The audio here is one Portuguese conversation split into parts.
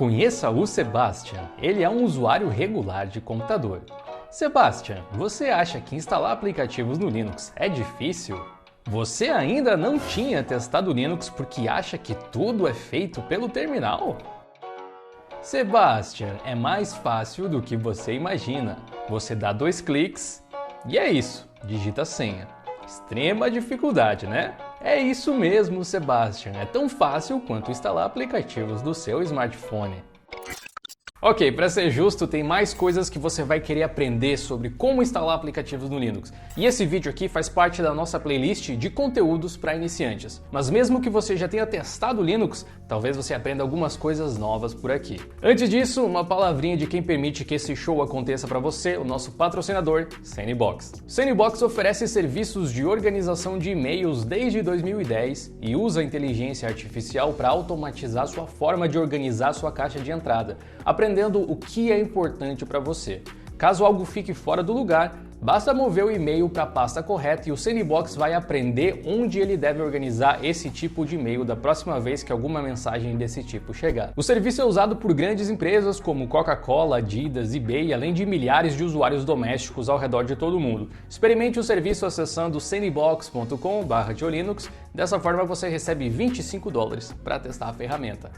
Conheça o Sebastian, ele é um usuário regular de computador. Sebastian, você acha que instalar aplicativos no Linux é difícil? Você ainda não tinha testado o Linux porque acha que tudo é feito pelo terminal? Sebastian, é mais fácil do que você imagina. Você dá 2 cliques e é isso, digita a senha. Extrema dificuldade, né? É isso mesmo, Sebastian. É tão fácil quanto instalar aplicativos do seu smartphone. Ok, para ser justo, tem mais coisas que você vai querer aprender sobre como instalar aplicativos no Linux. E esse vídeo aqui faz parte da nossa playlist de conteúdos para iniciantes. Mas mesmo que você já tenha testado o Linux, talvez você aprenda algumas coisas novas por aqui. Antes disso, uma palavrinha de quem permite que esse show aconteça para você, o nosso patrocinador, Sandbox. Sandbox oferece serviços de organização de e-mails desde 2010 e usa a inteligência artificial para automatizar sua forma de organizar sua caixa de entrada, aprendendo o que é importante para você. Caso algo fique fora do lugar, basta mover o e-mail para a pasta correta e o Sandbox vai aprender onde ele deve organizar esse tipo de e-mail da próxima vez que alguma mensagem desse tipo chegar. O serviço é usado por grandes empresas como Coca-Cola, Adidas, eBay, além de milhares de usuários domésticos ao redor de todo o mundo. Experimente o serviço acessando sandbox.com/teolinux. Dessa forma você recebe $25 para testar a ferramenta.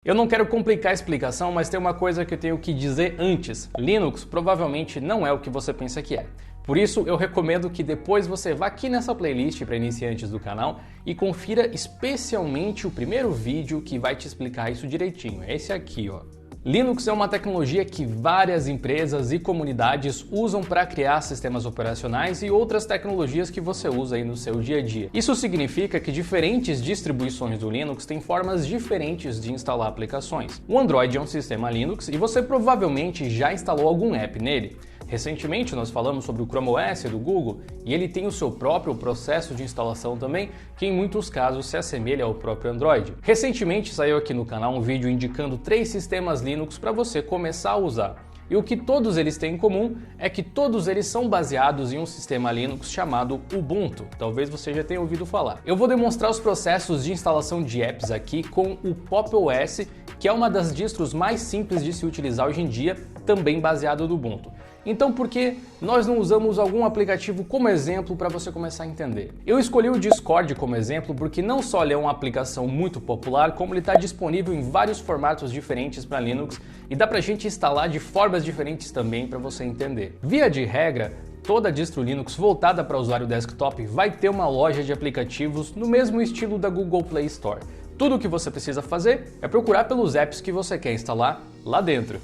Eu não quero complicar a explicação, mas tem uma coisa que eu tenho que dizer antes. Linux provavelmente não é o que você pensa que é. Por isso, eu recomendo que depois você vá aqui nessa playlist para iniciantes do canal e confira especialmente o primeiro vídeo que vai te explicar isso direitinho. É esse aqui, ó. Linux é uma tecnologia que várias empresas e comunidades usam para criar sistemas operacionais e outras tecnologias que você usa aí no seu dia a dia. Isso significa que diferentes distribuições do Linux têm formas diferentes de instalar aplicações. O Android é um sistema Linux e você provavelmente já instalou algum app nele. Recentemente nós falamos sobre o Chrome OS do Google e ele tem o seu próprio processo de instalação também, que em muitos casos se assemelha ao próprio Android. Recentemente saiu aqui no canal um vídeo indicando 3 sistemas Linux para você começar a usar. E o que todos eles têm em comum é que todos eles são baseados em um sistema Linux chamado Ubuntu. Talvez você já tenha ouvido falar. Eu vou demonstrar os processos de instalação de apps aqui com o Pop! OS, que é uma das distros mais simples de se utilizar hoje em dia, também baseado no Ubuntu. Então por que nós não usamos algum aplicativo como exemplo para você começar a entender? Eu escolhi o Discord como exemplo porque não só ele é uma aplicação muito popular, como ele está disponível em vários formatos diferentes para Linux e dá para a gente instalar de formas diferentes também para você entender. Via de regra, toda distro Linux voltada para usuário desktop vai ter uma loja de aplicativos no mesmo estilo da Google Play Store. Tudo o que você precisa fazer é procurar pelos apps que você quer instalar lá dentro.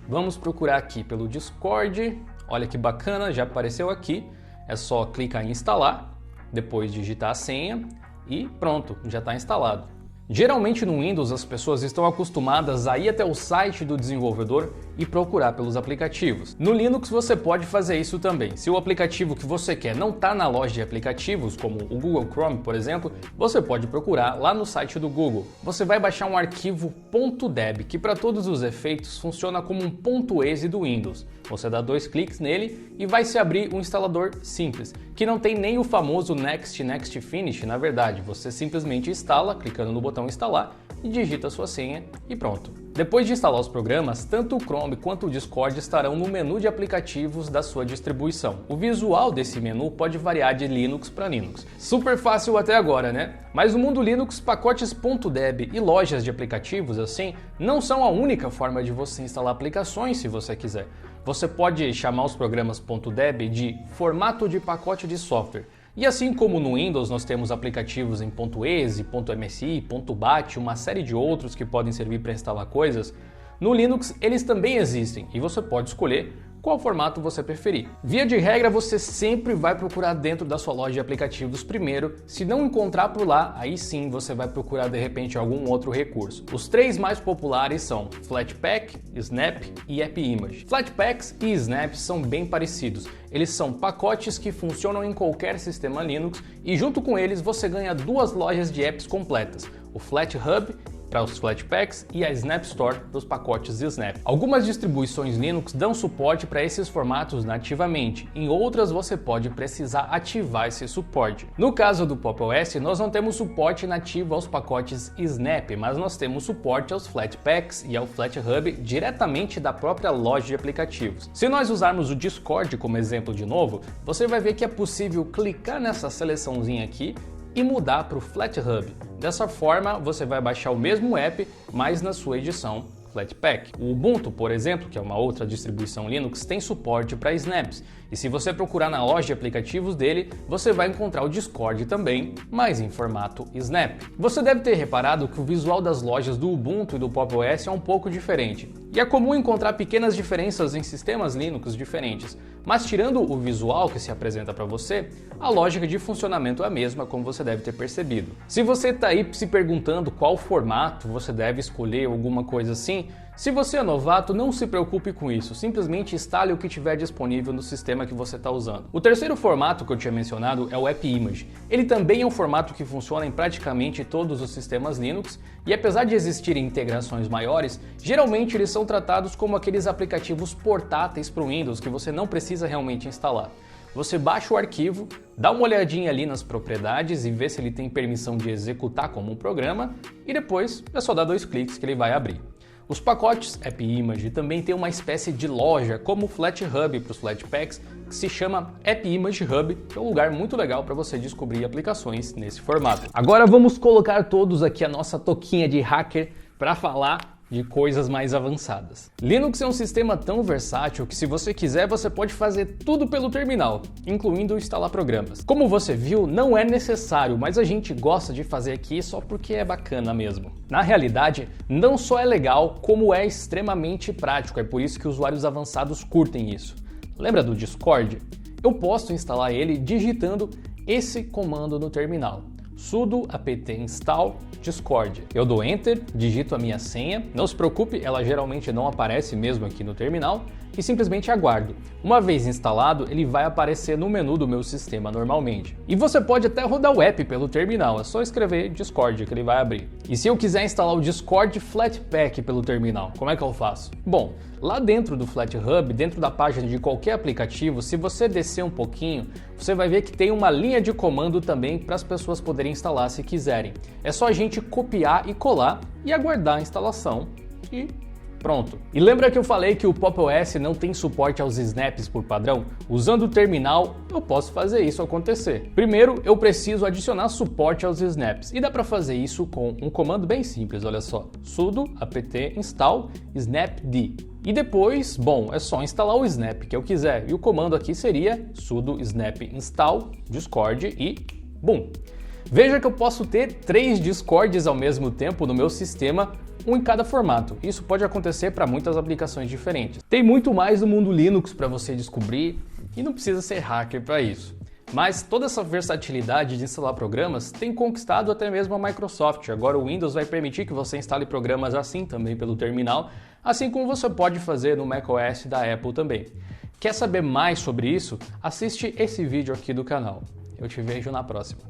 Vamos procurar aqui pelo Discord, olha que bacana, já apareceu aqui, é só clicar em instalar, depois digitar a senha e pronto, já está instalado. Geralmente no Windows as pessoas estão acostumadas a ir até o site do desenvolvedor e procurar pelos aplicativos. No Linux você pode fazer isso também. Se o aplicativo que você quer não está na loja de aplicativos, como o Google Chrome, por exemplo, você pode procurar lá no site do Google. Você vai baixar um arquivo .deb, que para todos os efeitos funciona como um .exe do Windows. Você dá 2 cliques nele e vai se abrir um instalador simples, que não tem nem o famoso Next, Next, Finish, na verdade. Você simplesmente instala, clicando no botão instalar e digita a sua senha e pronto. Depois de instalar os programas, tanto o Chrome quanto o Discord estarão no menu de aplicativos da sua distribuição. O visual desse menu pode variar de Linux para Linux. Super fácil até agora, né? Mas no mundo Linux, pacotes .deb e lojas de aplicativos assim não são a única forma de você instalar aplicações se você quiser. Você pode chamar os programas .deb de formato de pacote de software. E assim como no Windows nós temos aplicativos em .exe, .msi, .bat, uma série de outros que podem servir para instalar coisas, no Linux eles também existem e você pode escolher qual formato você preferir. Via de regra, você sempre vai procurar dentro da sua loja de aplicativos primeiro. Se não encontrar por lá, aí sim você vai procurar de repente algum outro recurso. Os 3 mais populares são Flatpak, Snap e AppImage. Flatpaks e Snap são bem parecidos. Eles são pacotes que funcionam em qualquer sistema Linux e junto com eles você ganha 2 lojas de apps completas, o FlatHub para os Flatpaks e a Snap Store dos pacotes Snap. Algumas distribuições Linux dão suporte para esses formatos nativamente, em outras você pode precisar ativar esse suporte. No caso do Pop! OS, nós não temos suporte nativo aos pacotes Snap, mas nós temos suporte aos Flatpaks e ao FlatHub diretamente da própria loja de aplicativos. Se nós usarmos o Discord como exemplo de novo, você vai ver que é possível clicar nessa seleçãozinha aqui e mudar para o FlatHub. Dessa forma, você vai baixar o mesmo app, mas na sua edição Flatpak. O Ubuntu, por exemplo, que é uma outra distribuição Linux, tem suporte para snaps. E se você procurar na loja de aplicativos dele, você vai encontrar o Discord também, mas em formato Snap. Você deve ter reparado que o visual das lojas do Ubuntu e do Pop! OS é um pouco diferente. E é comum encontrar pequenas diferenças em sistemas Linux diferentes. Mas tirando o visual que se apresenta para você, a lógica de funcionamento é a mesma, como você deve ter percebido. Se você está aí se perguntando qual formato você deve escolher, alguma coisa assim, se você é novato, não se preocupe com isso, simplesmente instale o que tiver disponível no sistema que você está usando. O terceiro formato que eu tinha mencionado é o AppImage. Ele também é um formato que funciona em praticamente todos os sistemas Linux e apesar de existirem integrações maiores, geralmente eles são tratados como aqueles aplicativos portáteis para o Windows que você não precisa realmente instalar. Você baixa o arquivo, dá uma olhadinha ali nas propriedades e vê se ele tem permissão de executar como um programa e depois é só dar 2 cliques que ele vai abrir. Os pacotes AppImage também tem uma espécie de loja como o FlatHub para os Flatpaks que se chama AppImage Hub, que é um lugar muito legal para você descobrir aplicações nesse formato. Agora vamos colocar todos aqui a nossa touquinha de hacker para falar de coisas mais avançadas. Linux é um sistema tão versátil que se você quiser você pode fazer tudo pelo terminal, incluindo instalar programas. Como você viu, não é necessário, mas a gente gosta de fazer aqui só porque é bacana mesmo. Na realidade, não só é legal, como é extremamente prático, é por isso que usuários avançados curtem isso. Lembra do Discord? Eu posso instalar ele digitando esse comando no terminal: sudo apt install Discord. Eu dou Enter, digito a minha senha, não se preocupe, ela geralmente não aparece mesmo aqui no terminal, e simplesmente aguardo. Uma vez instalado, ele vai aparecer no menu do meu sistema normalmente. E você pode até rodar o app pelo terminal, é só escrever Discord que ele vai abrir. E se eu quiser instalar o Discord Flatpak pelo terminal, como é que eu faço? Bom, lá dentro do FlatHub, dentro da página de qualquer aplicativo, se você descer um pouquinho, você vai ver que tem uma linha de comando também para as pessoas poderem instalar se quiserem. É só a gente copiar e colar e aguardar a instalação e pronto. E lembra que eu falei que o Pop! OS não tem suporte aos snaps por padrão? Usando o terminal, eu posso fazer isso acontecer. Primeiro, eu preciso adicionar suporte aos snaps. E dá para fazer isso com um comando bem simples, olha só. Sudo apt install snapd. E depois, bom, é só instalar o snap que eu quiser. E o comando aqui seria sudo snap install discord e bum. Veja que eu posso ter 3 Discords ao mesmo tempo no meu sistema, um em cada formato. Isso pode acontecer para muitas aplicações diferentes. Tem muito mais no mundo Linux para você descobrir e não precisa ser hacker para isso. Mas toda essa versatilidade de instalar programas tem conquistado até mesmo a Microsoft. Agora o Windows vai permitir que você instale programas assim também pelo terminal, assim como você pode fazer no macOS da Apple também. Quer saber mais sobre isso? Assiste esse vídeo aqui do canal. Eu te vejo na próxima.